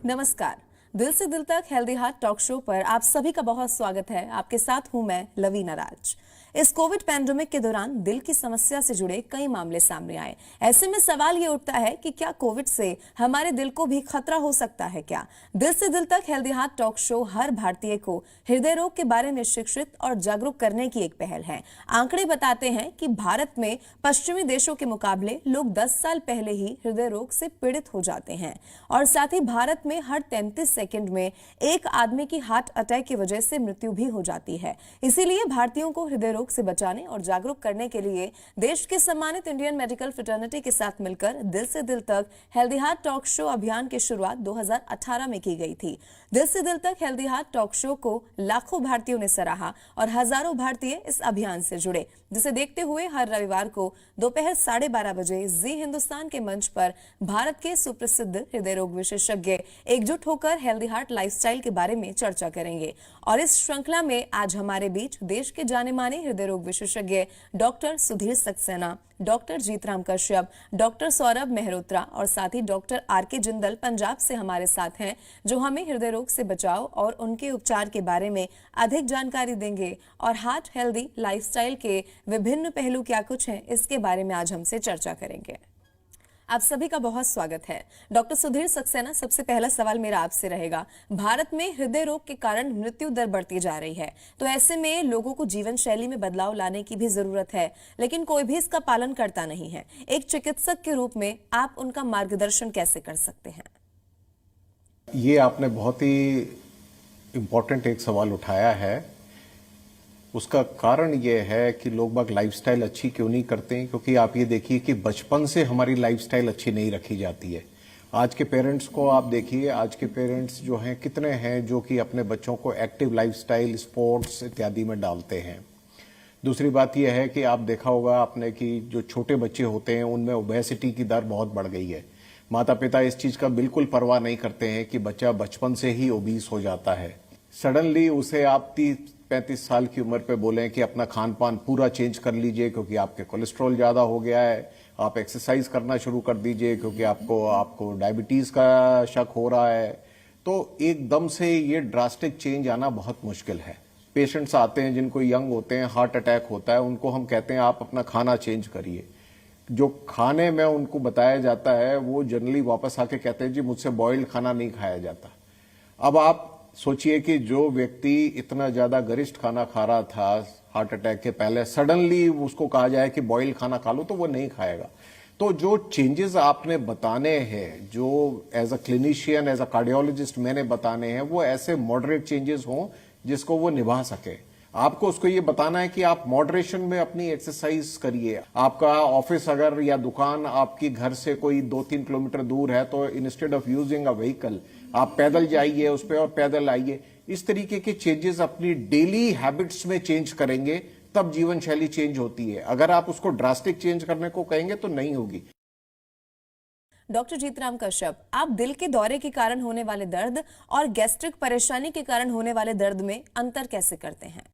नमस्कार। दिल से दिल तक हेल्दी हार्ट टॉक शो पर आप सभी का बहुत स्वागत है। आपके साथ हूं मैं लवीना राज। इस कोविड पैंडेमिक के दौरान दिल की समस्या से जुड़े कई मामले सामने आए। ऐसे में सवाल ये उठता है कि क्या कोविड से हमारे दिल को भी खतरा हो सकता है क्या? दिल से दिल तक हेल्दी हार्ट टॉक शो हर भारतीय को हृदय रोग के बारे में शिक्षित और जागरूक करने की एक पहल है। आंकड़े बताते हैं कि भारत में पश्चिमी देशों के मुकाबले लोग 10 साल पहले ही हृदय रोग से पीड़ित हो जाते हैं और साथ ही भारत में हर 33 सेकंड में एक आदमी की हार्ट अटैक की वजह से मृत्यु भी हो जाती है। इसीलिए भारतीयों को हृदय रोग से बचाने और जागरूक करने के लिए देश के सम्मानित इंडियन मेडिकल फ्रेटर्निटी के साथ मिलकर दिल से दिल तक हेल्दी हार्ट टॉक शो अभियान की शुरुआत 2018 में की गई थी। दिल से दिल तक हेल्दी हार्ट टॉक शो को लाखों भारतीयों ने सराहा और हजारों भारतीय इस अभियान से जुड़े, जिसे देखते हुए हर रविवार को दोपहर 12:30 बजे जी हिंदुस्तान के मंच पर भारत के सुप्रसिद्ध हृदय रोग विशेषज्ञ एकजुट होकर हेल्दी हार्ट लाइफस्टाइल के बारे में चर्चा करेंगे। और इस श्रृंखला में आज हमारे बीच देश के जाने माने हृदय रोग विशेषज्ञ doctor Sudhir Saxena, doctor Jeetram Kashyap, doctor Saurabh Mehrotra और साथ ही डॉक्टर आर.के. जिंदल पंजाब से हमारे साथ हैं, जो हमें हृदय रोग से बचाव और उनके उपचार के बारे में अधिक जानकारी देंगे और हार्ट हेल्दी लाइफस्टाइल के विभिन्न पहलू क्या कुछ हैं, इसके बारे में आज हमसे चर्चा करेंगे। आप सभी का बहुत स्वागत है। डॉक्टर सुधीर सक्सेना, सबसे पहला सवाल मेरा आपसे रहेगा। भारत में हृदय रोग के कारण मृत्यु दर बढ़ती जा रही है, तो ऐसे में लोगों को जीवन शैली में बदलाव लाने की भी जरूरत है, लेकिन कोई भी इसका पालन करता नहीं है। एक चिकित्सक के रूप में आप उनका मार्गदर्शन कैसे कर सकते हैं? ये आपने बहुत ही इम्पोर्टेंट एक सवाल उठाया है। उसका कारण ये है कि लोग बाग लाइफस्टाइल अच्छी क्यों नहीं करते हैं, क्योंकि आप ये देखिए कि बचपन से हमारी लाइफस्टाइल अच्छी नहीं रखी जाती है। आज के पेरेंट्स को आप देखिए, आज के पेरेंट्स जो हैं कितने हैं जो कि अपने बच्चों को एक्टिव लाइफस्टाइल, स्पोर्ट्स इत्यादि में डालते हैं। दूसरी बात यह है कि आप देखा होगा आपने कि जो छोटे बच्चे होते हैं उनमें ओबेसिटी की दर बहुत बढ़ गई है। माता पिता इस चीज का बिल्कुल परवाह नहीं करते हैं कि बच्चा बचपन से ही ओबीस हो जाता है। सडनली उसे आप 30-35 साल की उम्र पे बोलें कि अपना खान पान पूरा चेंज कर लीजिए क्योंकि आपके कोलेस्ट्रॉल ज्यादा हो गया है, आप एक्सरसाइज करना शुरू कर दीजिए क्योंकि आपको डायबिटीज का शक हो रहा है, तो एकदम से ये ड्रास्टिक चेंज आना बहुत मुश्किल है। पेशेंट्स आते हैं जिनको यंग होते हैं, हार्ट अटैक होता है, उनको हम कहते हैं आप अपना खाना चेंज करिए। जो खाने में उनको बताया जाता है वो जनरली वापस आके कहते हैं जी मुझसे बॉइल्ड खाना नहीं खाया जाता। अब आप सोचिए कि जो व्यक्ति इतना ज्यादा गरिष्ठ खाना खा रहा था हार्ट अटैक के पहले, सडनली उसको कहा जाए कि बॉइल्ड खाना खा लो तो वो नहीं खाएगा। तो जो चेंजेस आपने बताने हैं, जो as a clinician, as a cardiologist मैंने बताने हैं, वो ऐसे मॉडरेट चेंजेस हों जिसको वो निभा सके। आपको उसको ये बताना है कि आप मॉडरेशन में अपनी एक्सरसाइज करिए। आपका ऑफिस अगर या दुकान आपकी घर से कोई 2-3 किलोमीटर दूर है तो instead of using a vehicle आप पैदल जाइए उस पर और पैदल आइए। इस तरीके के चेंजेस अपनी डेली हैबिट्स में चेंज करेंगे तब जीवन शैली चेंज होती है। अगर आप उसको ड्रास्टिक चेंज करने को कहेंगे तो नहीं होगी। डॉक्टर जीतराम कश्यप, आप दिल के दौरे के कारण होने वाले दर्द और गैस्ट्रिक परेशानी के कारण होने वाले दर्द में अंतर कैसे करते हैं?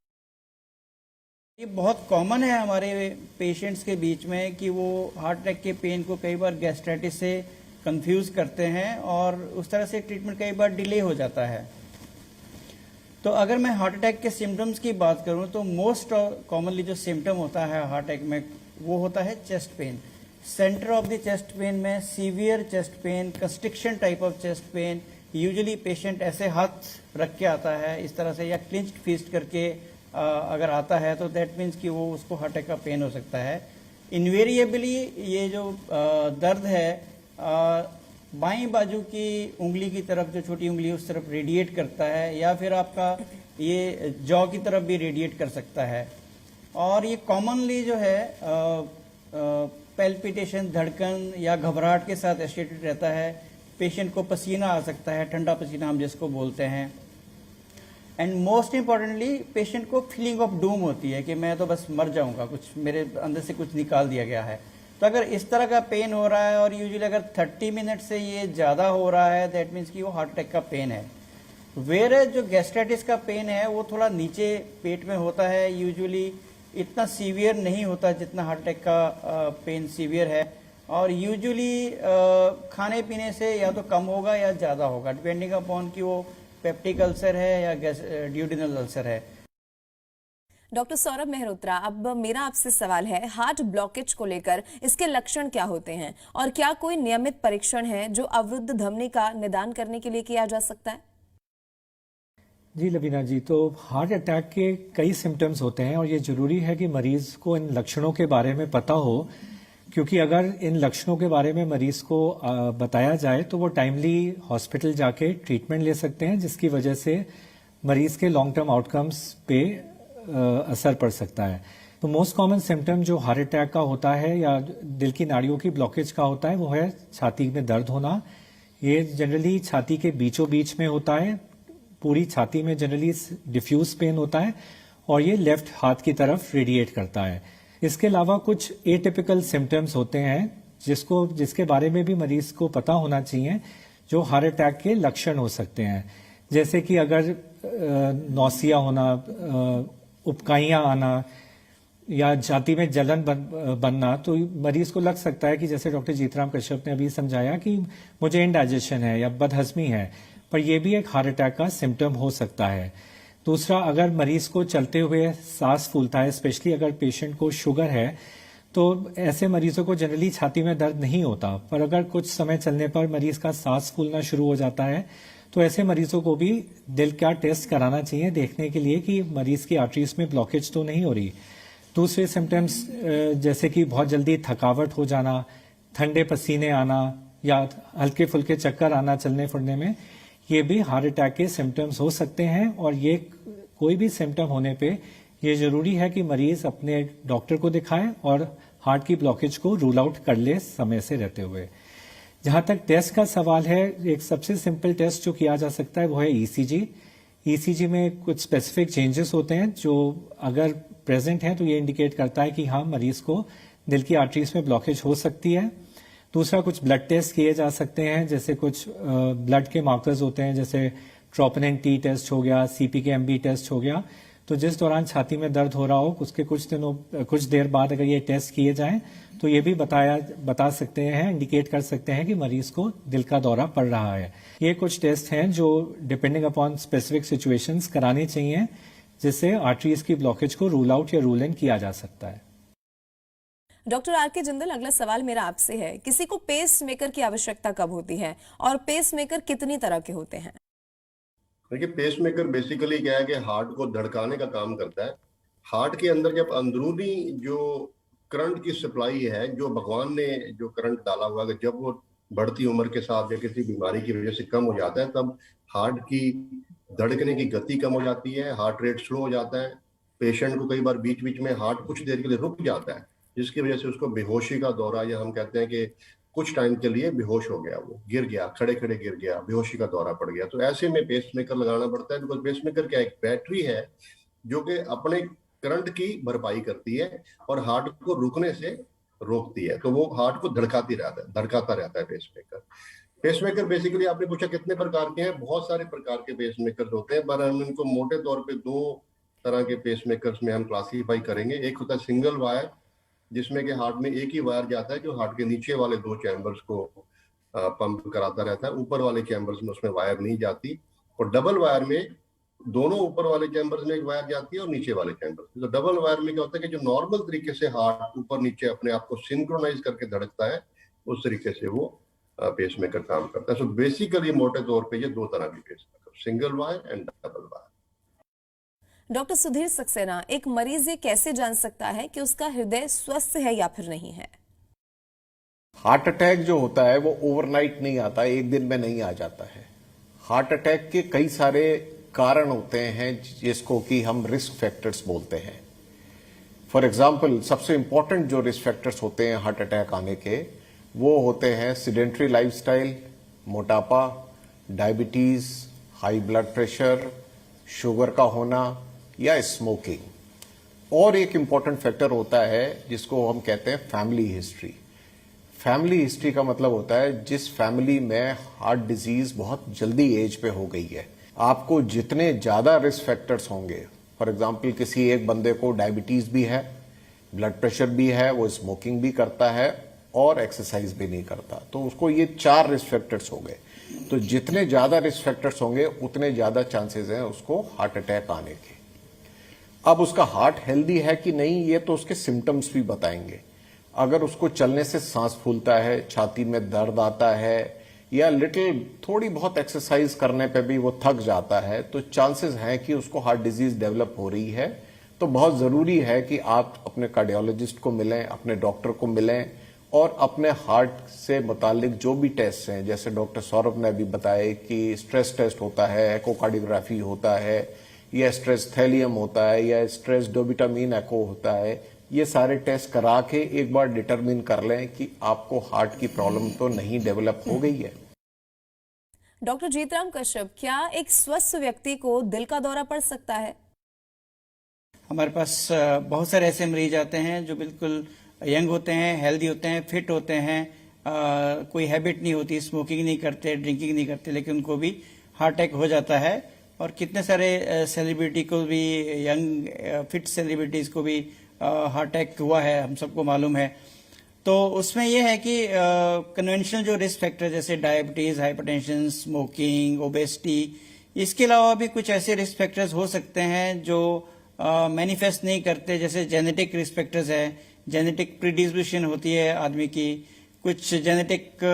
ये बहुत कॉमन है हमारे पेशेंट्स के बीच में कि वो हार्ट अटैक के पेन को कई बार गैस्ट्राइटिस से कंफ्यूज करते हैं और उस तरह से ट्रीटमेंट कई बार डिले हो जाता है। तो अगर मैं हार्ट अटैक के सिम्टम्स की बात करूं तो मोस्ट कॉमनली जो सिम्टम होता है हार्ट अटैक में वो होता है chest pain. Centre of the chest pain में severe chest pain, constriction type of chest pain. Usually patient ऐसे हाथ रख के आता है इस तरह से या क्लिंच्ड फिस्ट करके अगर आता है तो दैट मीन्स कि वो उसको हार्ट अटैक का पेन हो सकता है। इन्वेरिएबली ये जो दर्द है बाईं बाजू की उंगली की तरफ, जो छोटी उंगली उस तरफ रेडिएट करता है या फिर आपका ये जॉ की तरफ भी रेडिएट कर सकता है। और ये कॉमनली जो है पैल्पिटेशन, धड़कन या घबराहट के साथ एसोसिएटेड रहता है। पेशेंट को पसीना आ सकता है, ठंडा पसीना हम जिसको बोलते हैं। एंड मोस्ट इंपॉर्टेंटली पेशेंट को फीलिंग ऑफ डूम होती है कि मैं तो बस मर जाऊंगा, कुछ मेरे अंदर से कुछ निकाल दिया गया है। तो अगर इस तरह का पेन हो रहा है और यूजुअली अगर 30 मिनट से ये ज्यादा हो रहा है दैट मीन्स कि वो हार्ट अटैक का पेन है। वेयर जो गैस्ट्राइटिस का पेन है वो थोड़ा नीचे पेट में होता है, यूजुअली इतना सीवियर नहीं होता जितना हार्ट अटैक का पेन सीवियर है। और यूजुअली खाने पीने से या तो कम होगा या ज़्यादा होगा, डिपेंडिंग अपॉन कि वो पेप्टिक अल्सर है या ड्यूडिनल अल्सर है। डॉक्टर सौरभ मेहरोत्रा, अब मेरा आपसे सवाल है, हार्ट ब्लॉकेज को लेकर इसके लक्षण क्या होते हैं और क्या कोई नियमित परीक्षण है जो अवरुद्ध धमनी का निदान करने के लिए किया जा सकता है? जी लवीना जी, तो हार्ट अटैक के कई सिम्टम्स होते हैं और ये जरूरी है कि मरीज को इन लक्षणों के बारे में पता हो, क्योंकि अगर इन लक्षणों के बारे में मरीज को बताया जाए तो वो टाइमली हॉस्पिटल जाके ट्रीटमेंट ले सकते हैं, जिसकी वजह से मरीज के लॉन्ग टर्म आउटकम्स पे असर पड़ सकता है। तो मोस्ट कॉमन सिम्टम जो हार्ट अटैक का होता है या दिल की नाड़ियों की ब्लॉकेज का होता है वो है छाती में दर्द होना। ये जनरली छाती के बीचों बीच में होता है, पूरी छाती में जनरली डिफ्यूज पेन होता है और ये लेफ्ट हाथ की तरफ रेडिएट करता है। इसके अलावा कुछ एटिपिकल सिम्टम्स होते हैं जिसके बारे में भी मरीज को पता होना चाहिए, जो हार्ट अटैक के लक्षण हो सकते हैं, जैसे कि अगर नौसिया होना, उबकाइयां आना या छाती में जलन बनना, तो मरीज को लग सकता है कि जैसे डॉक्टर जीतराम कश्यप ने अभी समझाया कि मुझे इंडाइजेशन है या बदहजमी है, पर यह भी एक हार्ट अटैक का सिम्टम हो सकता है। दूसरा, अगर मरीज को चलते हुए सांस फूलता है, स्पेशली अगर पेशेंट को शुगर है, तो ऐसे मरीजों को जनरली छाती में दर्द नहीं होता, पर अगर कुछ समय चलने पर मरीज का सांस फूलना शुरू हो जाता है तो ऐसे मरीजों को भी दिल का टेस्ट कराना चाहिए, देखने के लिए कि मरीज की आर्टरीज में ब्लॉकेज तो नहीं हो रही। दूसरे सिम्टम्स जैसे कि बहुत जल्दी थकावट हो जाना, ठंडे पसीने आना या हल्के फुल्के चक्कर आना चलने फिरने में, ये भी हार्ट अटैक के सिम्टम्स हो सकते हैं। और ये कोई भी सिम्टम होने पे ये जरूरी है कि मरीज अपने डॉक्टर को दिखाए और हार्ट की ब्लॉकेज को रूल आउट कर ले समय से रहते हुए। जहां तक टेस्ट का सवाल है, एक सबसे सिंपल टेस्ट जो किया जा सकता है वो है ईसीजी। ईसीजी में कुछ स्पेसिफिक चेंजेस होते हैं जो अगर प्रेजेंट हैं तो ये इंडिकेट करता है कि हाँ, मरीज को दिल की आर्टरीज में ब्लॉकेज हो सकती है। दूसरा, कुछ ब्लड टेस्ट किए जा सकते हैं, जैसे कुछ ब्लड के मार्कर्स होते हैं, जैसे ट्रोपोनिन टी टेस्ट हो गया, CPK-MB टेस्ट हो गया। तो जिस दौरान छाती में दर्द हो रहा हो उसके कुछ देर बाद अगर ये टेस्ट किए जाएं तो ये भी बता सकते हैं, इंडिकेट कर सकते हैं कि मरीज को दिल का दौरा पड़ रहा है। ये कुछ टेस्ट हैं जो डिपेंडिंग अपॉन स्पेसिफिक सिचुएशंस कराने चाहिए, जिससे आर्टरीज की ब्लॉकेज को रूल आउट या रूल इन किया जा सकता है। डॉक्टर आर के जिंदल, अगला सवाल मेरा आपसे है, किसी को पेस मेकर की आवश्यकता कब होती है और पेस मेकर कितनी तरह के होते हैं? देखिए, पेस मेकर बेसिकली क्या है कि हार्ट को धड़काने का काम करता है। हार्ट के अंदर जब अंदरूनी जो करंट की सप्लाई है, जो भगवान ने जो करंट डाला हुआ है, जब वो बढ़ती उम्र के साथ या किसी बीमारी की वजह से कम हो जाता है, तब हार्ट की धड़कने की गति कम हो जाती है, हार्ट रेट स्लो हो जाता है। पेशेंट को कई बार बीच बीच में हार्ट कुछ देर के लिए रुक जाता है, जिसकी वजह से उसको बेहोशी का दौरा, या हम कहते हैं कि कुछ टाइम के लिए बेहोश हो गया, वो गिर गया, खड़े खड़े गिर गया, बेहोशी का दौरा पड़ गया। तो ऐसे में पेस मेकर लगाना पड़ता है, बिकॉज पेस मेकर क्या, एक बैटरी है जो कि अपने करंट की भरपाई करती है और हार्ट को रुकने से रोकती है। तो वो हार्ट को धड़काता रहता है pacemaker. Pacemaker basically आपने पूछा कितने प्रकार के हैं, बहुत सारे प्रकार के पेस मेकर होते हैं, पर हम इनको मोटे तौर पे दो तरह के पेस मेकर्स में हम क्लासीफाई करेंगे। एक होता है सिंगल वायर, जिसमें कि हार्ट में एक ही वायर जाता है जो हार्ट के नीचे वाले दो चैम्बर्स को पंप कराता रहता है, ऊपर वाले चैम्बर्स में उसमें वायर नहीं जाती। और डबल वायर में दोनों ऊपर वाले चैम्बर्स में एक वायर जाती है और नीचे वाले चैम्बर्स में। तो डबल वायर में क्या होता है कि जो नॉर्मल तरीके से हार्ट ऊपर नीचे अपने आप को सिंक्रोनाइज करके धड़कता है, उस तरीके से वो पेस मेकर काम करता है। सो बेसिकली मोटे तौर पे ये दो तरह की pacemaker, single wire and double wire. Doctor Sudhir Saxena, एक मरीज ये कैसे जान सकता है कि उसका हृदय स्वस्थ है या फिर नहीं है? हार्ट अटैक जो होता है वो ओवरनाइट नहीं आता, एक दिन में नहीं आ जाता है। हार्ट अटैक के कई सारे कारण होते हैं जिसको कि हम रिस्क फैक्टर्स बोलते हैं। फॉर एग्जाम्पल, सबसे इंपॉर्टेंट जो रिस्क फैक्टर्स होते हैं हार्ट अटैक आने के, वो होते हैं सिडेंट्री लाइफस्टाइल, मोटापा, diabetes, high blood pressure, sugar का होना या स्मोकिंग। और एक इंपॉर्टेंट फैक्टर होता है जिसको हम कहते हैं फैमिली हिस्ट्री। फैमिली हिस्ट्री का मतलब होता है जिस फैमिली में हार्ट डिजीज बहुत जल्दी एज पे हो गई है। आपको जितने ज्यादा रिस्क फैक्टर्स होंगे, फॉर एग्जांपल किसी एक बंदे को डायबिटीज भी है, ब्लड प्रेशर भी है, वो स्मोकिंग भी करता है और एक्सरसाइज भी नहीं करता, तो उसको ये 4 रिस्क फैक्टर्स हो गए। तो जितने ज्यादा रिस्क फैक्टर्स होंगे उतने ज्यादा चांसेस हैं उसको हार्ट अटैक आने के। अब उसका हार्ट हेल्दी है कि नहीं, ये तो उसके सिम्टम्स भी बताएंगे। अगर उसको चलने से सांस फूलता है, छाती में दर्द आता है, या थोड़ी बहुत एक्सरसाइज करने पे भी वो थक जाता है, तो चांसेस हैं कि उसको हार्ट डिजीज डेवलप हो रही है। तो बहुत जरूरी है कि आप अपने कार्डियोलॉजिस्ट को मिलें, अपने डॉक्टर को मिलें, और अपने हार्ट से मुतालिक जो भी टेस्ट हैं, जैसे डॉक्टर सौरभ ने अभी बताया कि स्ट्रेस टेस्ट होता है, एकोकार्डियोग्राफी होता है, या स्ट्रेस थैलियम होता है, या स्ट्रेस डोबिटामीन एको होता है, ये सारे टेस्ट करा के एक बार डिटरमिन कर लें कि आपको हार्ट की प्रॉब्लम तो नहीं डेवलप हो गई है। डॉक्टर जीतराम कश्यप, क्या एक स्वस्थ व्यक्ति को दिल का दौरा पड़ सकता है? हमारे पास बहुत सारे ऐसे मरीज आते हैं जो बिल्कुल यंग होते हैं, हेल्दी होते हैं, फिट होते हैं, कोई हैबिट नहीं होती, स्मोकिंग नहीं करते, ड्रिंकिंग नहीं करते, लेकिन उनको भी हार्ट अटैक हो जाता है। और कितने सारे सेलिब्रिटी को भी, यंग फिट सेलिब्रिटीज को भी हार्ट अटैक हुआ है, हम सबको मालूम है। तो उसमें यह है कि कन्वेंशनल जो रिस्क फैक्टर जैसे डायबिटीज, हाइपरटेंशन, स्मोकिंग, ओबेसिटी, इसके अलावा भी कुछ ऐसे रिस्क फैक्टर्स हो सकते हैं जो मैनिफेस्ट नहीं करते, जैसे जेनेटिक रिस्क फैक्टर्स है, जेनेटिक प्रीडिस्पोजिशन होती है आदमी की, कुछ जेनेटिक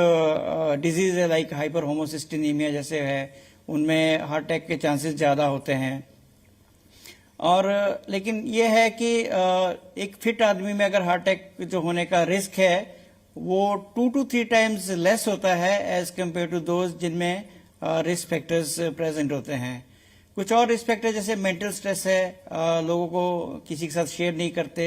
डिजीज है लाइक हाइपर होमोसिस्टिनीमिया जैसे है, उनमें हार्ट अटैक के चांसेस ज्यादा होते हैं। और लेकिन यह है कि एक फिट आदमी में अगर हार्ट अटैक जो होने का रिस्क है वो 2 to 3 टाइम्स लेस होता है एज कम्पेयर टू दोज जिनमें रिस्क फैक्टर्स प्रेजेंट होते हैं। कुछ और रिस्क फैक्टर जैसे मेंटल स्ट्रेस है, लोगों को किसी के साथ शेयर नहीं करते,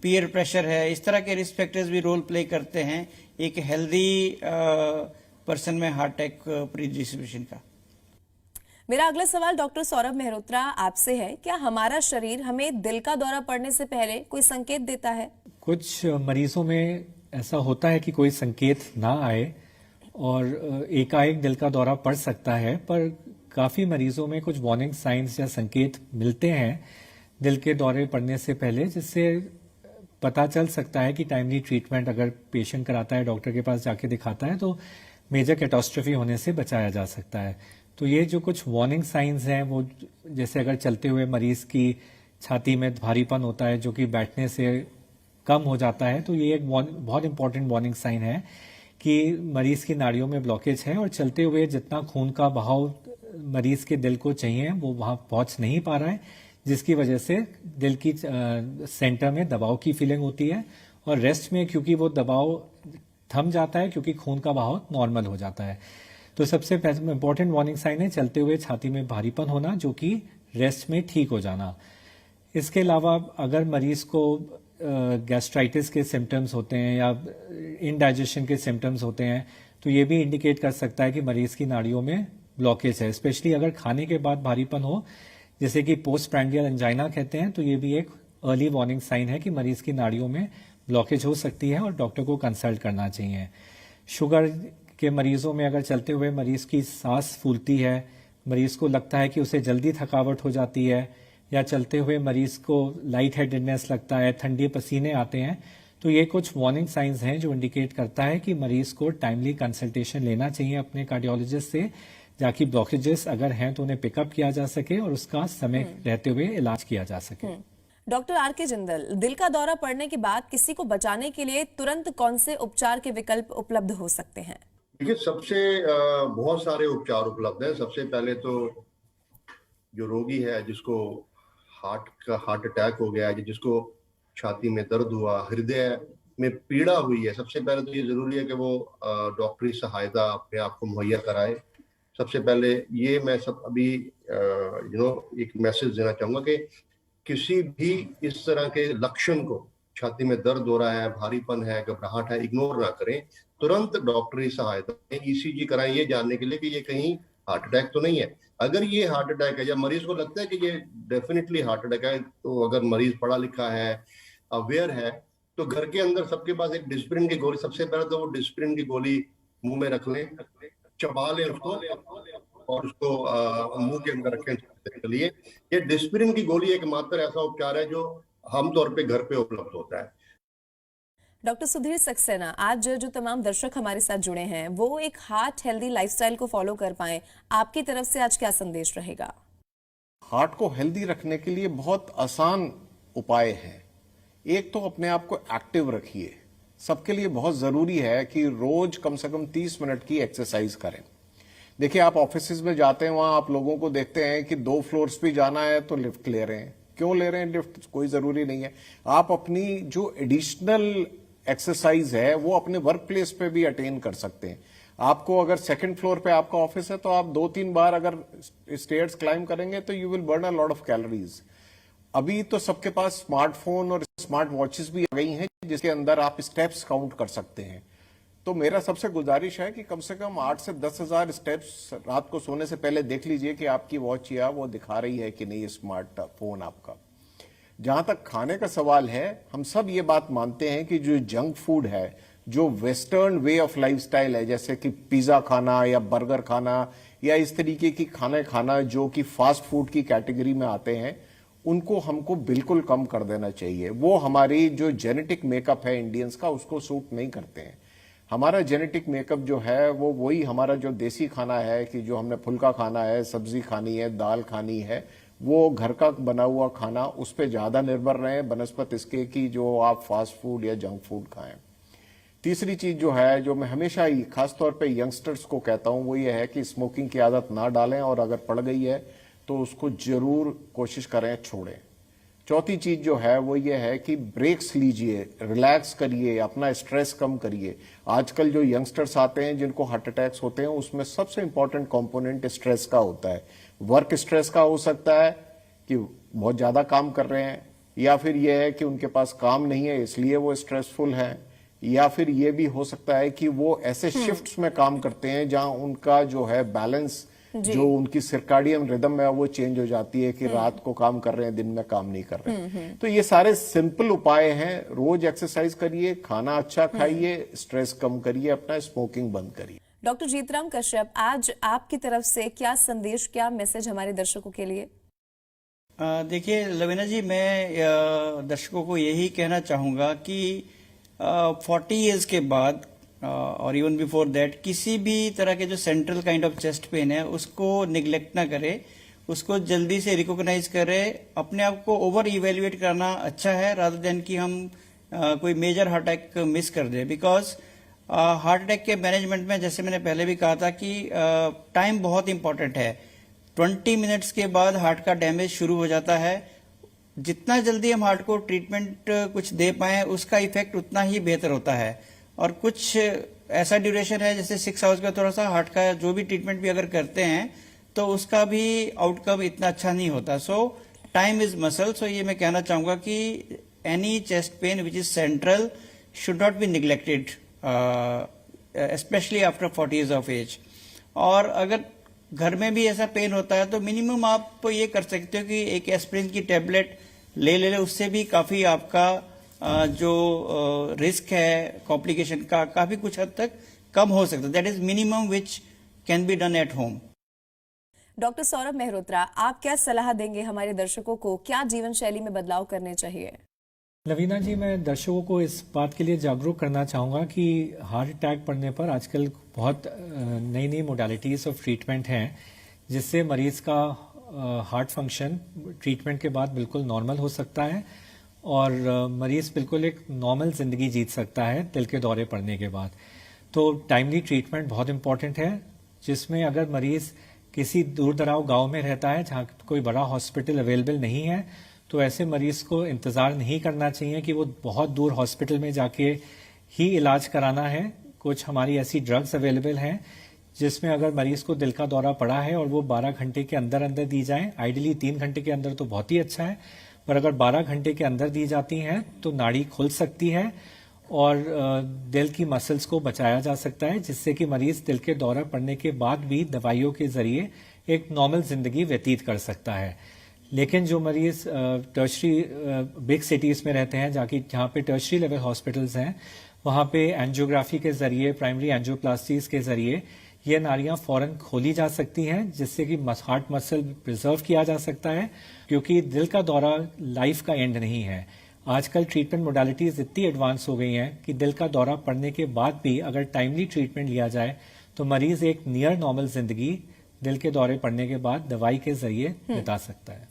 पीयर प्रेशर है, इस तरह के रिस्क फैक्टर्स भी रोल प्ले करते हैं एक हेल्दी पर्सन में हार्ट अटैक प्रीडिस्पोजिशन का। मेरा अगला सवाल डॉक्टर सौरभ मेहरोत्रा आपसे है, क्या हमारा शरीर हमें दिल का दौरा पड़ने से पहले कोई संकेत देता है? कुछ मरीजों में ऐसा होता है कि कोई संकेत ना आए और एकाएक दिल का दौरा पड़ सकता है, पर काफी मरीजों में कुछ वार्निंग साइंस या संकेत मिलते हैं दिल के दौरे पड़ने से पहले, जिससे पता चल सकता है कि टाइमली ट्रीटमेंट अगर पेशेंट कराता है, डॉक्टर के पास जाके दिखाता है, तो मेजर कैटास्ट्रोफी होने से बचाया जा सकता है। तो ये जो कुछ वार्निंग साइंस हैं, वो जैसे अगर चलते हुए मरीज की छाती में भारीपन होता है जो कि बैठने से कम हो जाता है, तो ये एक बहुत इंपॉर्टेंट वार्निंग साइन है कि मरीज की नाड़ियों में ब्लॉकेज है और चलते हुए जितना खून का बहाव मरीज के दिल को चाहिए वो वहां पहुंच नहीं पा रहा है, जिसकी वजह से दिल की सेंटर में दबाव की फीलिंग होती है, और रेस्ट में क्योंकि वो दबाव थम जाता है क्योंकि खून का बहाव नॉर्मल हो जाता है। तो सबसे इंपॉर्टेंट वार्निंग साइन है चलते हुए छाती में भारीपन होना, जो कि रेस्ट में ठीक हो जाना। इसके अलावा अगर मरीज को गैस्ट्राइटिस के सिम्टम्स होते हैं या इनडाइजेशन के सिम्टम्स होते हैं, तो ये भी इंडिकेट कर सकता है कि मरीज की नाड़ियों में ब्लॉकेज है, स्पेशली अगर खाने के बाद भारीपन हो, जैसे कि पोस्ट प्रैंडियल एंजाइना कहते हैं, तो ये भी एक अर्ली वार्निंग साइन है कि मरीज की नाड़ियों में ब्लॉकेज हो सकती है और डॉक्टर को कंसल्ट करना चाहिए। शुगर के मरीजों में अगर चलते हुए मरीज की सांस फूलती है, मरीज को लगता है कि उसे जल्दी थकावट हो जाती है, या चलते हुए मरीज को लाइट हेडेडनेस लगता है, ठंडे पसीने आते हैं, तो ये कुछ वार्निंग साइंस हैं जो इंडिकेट करता है कि मरीज को टाइमली कंसल्टेशन लेना चाहिए अपने कार्डियोलॉजिस्ट से, जाकि ब्लॉकेजेस अगर हैं तो उन्हें पिकअप किया जा सके और उसका समय रहते हुए इलाज किया जा सके। डॉक्टर आर के जिंदल, दिल का दौरा पड़ने के बाद किसी को बचाने के लिए तुरंत कौन से उपचार के विकल्प उपलब्ध हो सकते हैं? देखिए, सबसे बहुत सारे उपचार उपलब्ध हैं। सबसे पहले तो जो रोगी है जिसको हार्ट अटैक हो गया है, जिसको छाती में दर्द हुआ, हृदय में पीड़ा हुई है, सबसे पहले तो ये जरूरी है कि वो डॉक्टरी सहायता अपने आप को मुहैया कराए। सबसे पहले ये मैं अभी एक मैसेज देना चाहूंगा कि किसी भी इस तरह के लक्षण को, छाती में दर्द हो रहा है, भारीपन है, घबराहट है, इग्नोर ना करें, तुरंत डॉक्टरी सहायता लें, ईसीजी कराएं ये जानने के लिए कि ये कहीं हार्ट अटैक तो नहीं है। अगर ये हार्ट अटैक है या मरीज को लगता है कि ये डेफिनेटली हार्ट अटैक है, तो अगर मरीज पढ़ा लिखा है, अवेयर है, तो घर के अंदर सबके पास एक डिस्प्रिन की गोली, सबसे पहले तो वो डिस्प्रिन की गोली मुंह में रख लें, चबा लें उसको और उसको मुंह के अंदर रखें के लिए। ये डिस्प्रिन की गोली एकमात्र ऐसा उपचार है जो आमतौर पे घर पे उपलब्ध होता है। डॉक्टर सुधीर सक्सेना, आज जो तमाम दर्शक हमारे साथ जुड़े हैं वो एक हार्ट हेल्दी लाइफस्टाइल को फॉलो कर पाएं, आपकी तरफ से आज क्या संदेश रहेगा? हार्ट को हेल्दी रखने के लिए बहुत आसान उपाय हैं। एक तो अपने आप को एक्टिव रखिए। सबके लिए बहुत जरूरी है कि रोज कम से कम 30 मिनट की एक्सरसाइज करें। देखिए, आप ऑफिस में जाते हैं, वहां आप लोगों को देखते हैं कि 2 फ्लोर्स पे जाना है तो लिफ्ट ले रहे हैं। क्यों ले रहे हैं लिफ्ट? कोई जरूरी नहीं है। आप अपनी जो एडिशनल एक्सरसाइज है वो अपने वर्क प्लेस पे भी अटेन कर सकते हैं। आपको अगर 2nd फ्लोर पे आपका ऑफिस है तो आप 2-3 बार अगर स्टेयर्स क्लाइंब करेंगे तो you will burn a lot of calories. अभी तो सबके पास स्मार्टफोन और स्मार्ट वॉचेस भी आ गई हैं जिसके अंदर आप स्टेप्स काउंट कर सकते हैं। तो मेरा सबसे गुजारिश है कि कम से कम 8 से 10,000 स्टेप्स रात को सोने से पहले देख लीजिए कि आपकी वॉच या वो दिखा रही है कि नहीं स्मार्टफोन आपका। जहां तक खाने का सवाल है, हम सब ये बात मानते हैं कि जो जंक फूड है, जो वेस्टर्न वे ऑफ लाइफस्टाइल है, जैसे कि पिज्जा खाना या बर्गर खाना या इस तरीके की खाने खाना जो कि फास्ट फूड की कैटेगरी में आते हैं, उनको हमको बिल्कुल कम कर देना चाहिए। वो हमारी जो जेनेटिक मेकअप है इंडियंस का, उसको सूट नहीं करते हैं। हमारा जेनेटिक मेकअप जो है वो वही हमारा जो देसी खाना है कि जो हमने फुल्का खाना है, सब्जी खानी है, दाल खानी है, वो घर का बना हुआ खाना, उस पर ज्यादा निर्भर रहे बनस्पत इसके कि जो आप फास्ट फूड या जंक फूड खाएं। तीसरी चीज जो है, जो मैं हमेशा ही खासतौर पे यंगस्टर्स को कहता हूं, वो ये है कि स्मोकिंग की आदत ना डालें और अगर पड़ गई है तो उसको जरूर कोशिश करें छोड़ें। चौथी चीज जो है वो ये है कि ब्रेक्स लीजिए, रिलैक्स करिए, अपना स्ट्रेस कम करिए। आजकल जो यंगस्टर्स आते हैं जिनको हार्ट अटैक्स होते हैं, उसमें सबसे इंपॉर्टेंट कंपोनेंट स्ट्रेस का होता है। वर्क स्ट्रेस का हो सकता है कि बहुत ज्यादा काम कर रहे हैं, या फिर यह है कि उनके पास काम नहीं है इसलिए वो स्ट्रेसफुल है, या फिर ये भी हो सकता है कि वो ऐसे शिफ्ट्स में काम करते हैं जहां उनका जो है बैलेंस, जो उनकी सर्काडियन रिदम है वो चेंज हो जाती है कि रात को काम कर रहे हैं, दिन में काम नहीं कर रहे हैं। तो ये सारे सिंपल उपाय हैं। रोज एक्सरसाइज करिए, खाना अच्छा खाइए, स्ट्रेस कम करिए, अपना स्मोकिंग बंद करिए। डॉक्टर जीतराम कश्यप, आज आपकी तरफ से क्या संदेश, क्या मैसेज हमारे दर्शकों के लिए? देखिए लवीना जी, मैं दर्शकों को यही कहना चाहूंगा कि 40 इयर्स के बाद और इवन बिफोर दैट किसी भी तरह के जो central kind of chest pen है उसको निग्लेक्ट ना करे, उसको जल्दी से रिकॉग्नाइज करे। अपने आप को ओवर इवेल्युएट करना अच्छा है रादर देन कि हम कोई मेजर हार्ट अटैक मिस कर दे। बिकॉज हार्ट अटैक के मैनेजमेंट में, जैसे मैंने पहले भी कहा था, कि टाइम बहुत इंपॉर्टेंट है। 20 मिनट्स के बाद हार्ट का डैमेज शुरू हो जाता है। जितना जल्दी हम हार्ट को ट्रीटमेंट कुछ दे पाए उसका इफेक्ट उतना ही बेहतर होता है। और कुछ ऐसा ड्यूरेशन है जैसे 6 आवर्स का, थोड़ा सा हार्ट का जो भी ट्रीटमेंट भी अगर करते हैं तो उसका भी आउटकम इतना अच्छा नहीं होता। So time is muscle. So ये मैं कहना चाहूंगा कि any chest pain which is central should not be neglected, specially after 40 years of age. और अगर घर में भी ऐसा पेन होता है तो मिनिमम आप ये कर सकते हो कि एक एस्प्रिन की टेबलेट ले उससे भी काफी आपका जो रिस्क है कॉम्प्लिकेशन का काफी कुछ हद तक कम हो सकता है। That is minimum which can be done at home. Doctor Saurabh Mehrotra, आप क्या सलाह देंगे हमारे दर्शकों को, क्या जीवन शैली में बदलाव करने चाहिए? लवीना जी, मैं दर्शकों को इस बात के लिए जागरूक करना चाहूँगा कि हार्ट अटैक पड़ने पर आजकल बहुत नई नई मोडालिटीज़ ऑफ ट्रीटमेंट हैं जिससे मरीज का हार्ट फंक्शन ट्रीटमेंट के बाद बिल्कुल नॉर्मल हो सकता है और मरीज बिल्कुल एक नॉर्मल ज़िंदगी जीत सकता है दिल के दौरे पड़ने के बाद। तो टाइमली ट्रीटमेंट बहुत इंपॉर्टेंट है, जिसमें अगर मरीज किसी दूर दराव गाँव में रहता है जहाँ कोई बड़ा हॉस्पिटल अवेलेबल नहीं है तो ऐसे मरीज को इंतज़ार नहीं करना चाहिए कि वो बहुत दूर हॉस्पिटल में जाके ही इलाज कराना है। कुछ हमारी ऐसी ड्रग्स अवेलेबल हैं जिसमें अगर मरीज को दिल का दौरा पड़ा है और वो 12 घंटे के अंदर अंदर दी जाए, आइडियली 3 घंटे के अंदर तो बहुत ही अच्छा है, पर अगर 12 घंटे के अंदर दी जाती हैं तो नाड़ी खुल सकती है और दिल की मसल्स को बचाया जा सकता है, जिससे कि मरीज दिल के दौरा पड़ने के बाद भी दवाइयों के जरिए एक नॉर्मल जिंदगी व्यतीत कर सकता है। लेकिन जो मरीज टर्शरी बिग सिटीज में रहते हैं जहाँ पे टर्शरी लेवल हॉस्पिटल्स हैं, वहाँ पे एंजियोग्राफी के जरिए, प्राइमरी एंजियोप्लास्टीज के जरिए ये नाड़ियाँ फौरन खोली जा सकती हैं, जिससे कि हार्ट मसल प्रिजर्व किया जा सकता है, क्योंकि दिल का दौरा लाइफ का एंड नहीं है। आजकल ट्रीटमेंट मोडालिटीज इतनी एडवांस हो गई हैं कि दिल का दौरा पड़ने के बाद भी अगर टाइमली ट्रीटमेंट लिया जाए तो मरीज एक नियर नॉर्मल जिंदगी दिल के दौरे पड़ने के बाद दवाई के जरिए बिता सकता है।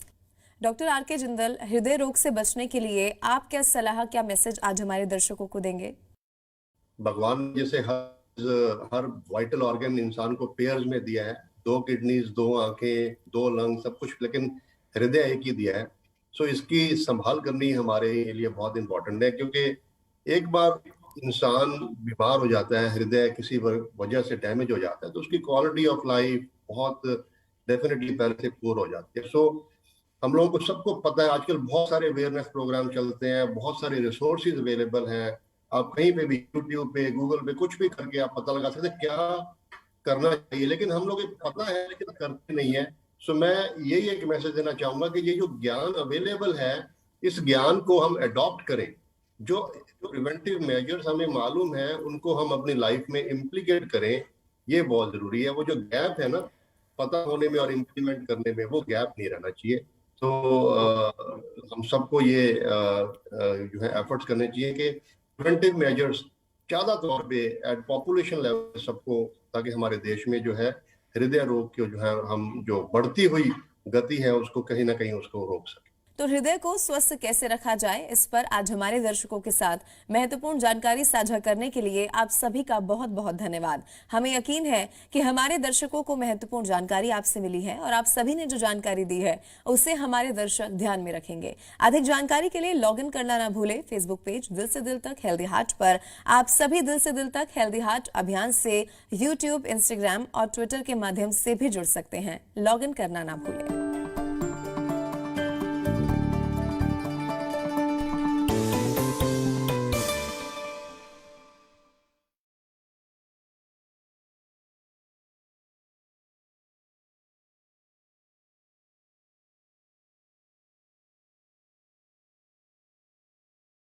Doctor R K. जिंदल, हृदय रोग से बचने के लिए आप क्या सलाह, क्या मैसेज आज हमारे दर्शकों को देंगे? भगवान ने जैसे हर वाइटल ऑर्गन इंसान को पेयर्स में दिया है, 2 किडनीज, 2 आंखें, 2 लंग, सब कुछ, लेकिन हृदय एक ही दिया है। सो इसकी संभाल करनी हमारे लिए बहुत इंपॉर्टेंट है, क्योंकि एक बार इंसान बीमार हो जाता है, हृदय किसी वजह से डैमेज हो जाता है, तो उसकी क्वालिटी ऑफ लाइफ बहुत डेफिनेटली पहले से पुअर हो जाती है। सो हम लोगों को सबको पता है, आजकल बहुत सारे अवेयरनेस प्रोग्राम चलते हैं, बहुत सारे रिसोर्सेज अवेलेबल हैं। आप कहीं पे भी यूट्यूब पे, गूगल पे, कुछ भी करके आप पता लगा सकते हैं क्या करना चाहिए, लेकिन हम लोग पता है लेकिन करते नहीं है। सो मैं यही एक मैसेज देना चाहूंगा कि ये जो ज्ञान अवेलेबल है, इस ज्ञान को हम अडॉप्ट करें। जो प्रिवेंटिव मेजर्स हमें मालूम है उनको हम अपनी लाइफ में इम्प्लीकेट करें, ये बहुत जरूरी है। वो जो गैप है ना पता होने में और इम्प्लीमेंट करने में, वो गैप नहीं रहना चाहिए। तो हम सबको ये जो है एफर्ट्स करने चाहिए कि प्रिवेंटिव मेजर्स ज्यादा तौर पे एट पॉपुलेशन लेवल सबको, ताकि हमारे देश में जो है हृदय रोग की जो है हम जो बढ़ती हुई गति है उसको कहीं ना कहीं उसको रोक सके। तो हृदय को स्वस्थ कैसे रखा जाए, इस पर आज हमारे दर्शकों के साथ महत्वपूर्ण जानकारी साझा करने के लिए आप सभी का बहुत बहुत धन्यवाद। हमें यकीन है कि हमारे दर्शकों को महत्वपूर्ण जानकारी आपसे मिली है और आप सभी ने जो जानकारी दी है उसे हमारे दर्शक ध्यान में रखेंगे। अधिक जानकारी के लिए लॉग इन करना ना भूले फेसबुक पेज दिल से दिल तक हेल्दी हार्ट पर। आप सभी दिल से दिल तक हेल्दी हार्ट अभियान से यूट्यूब, इंस्टाग्राम और ट्विटर के माध्यम से भी जुड़ सकते हैं। लॉग इन करना ना भूलें।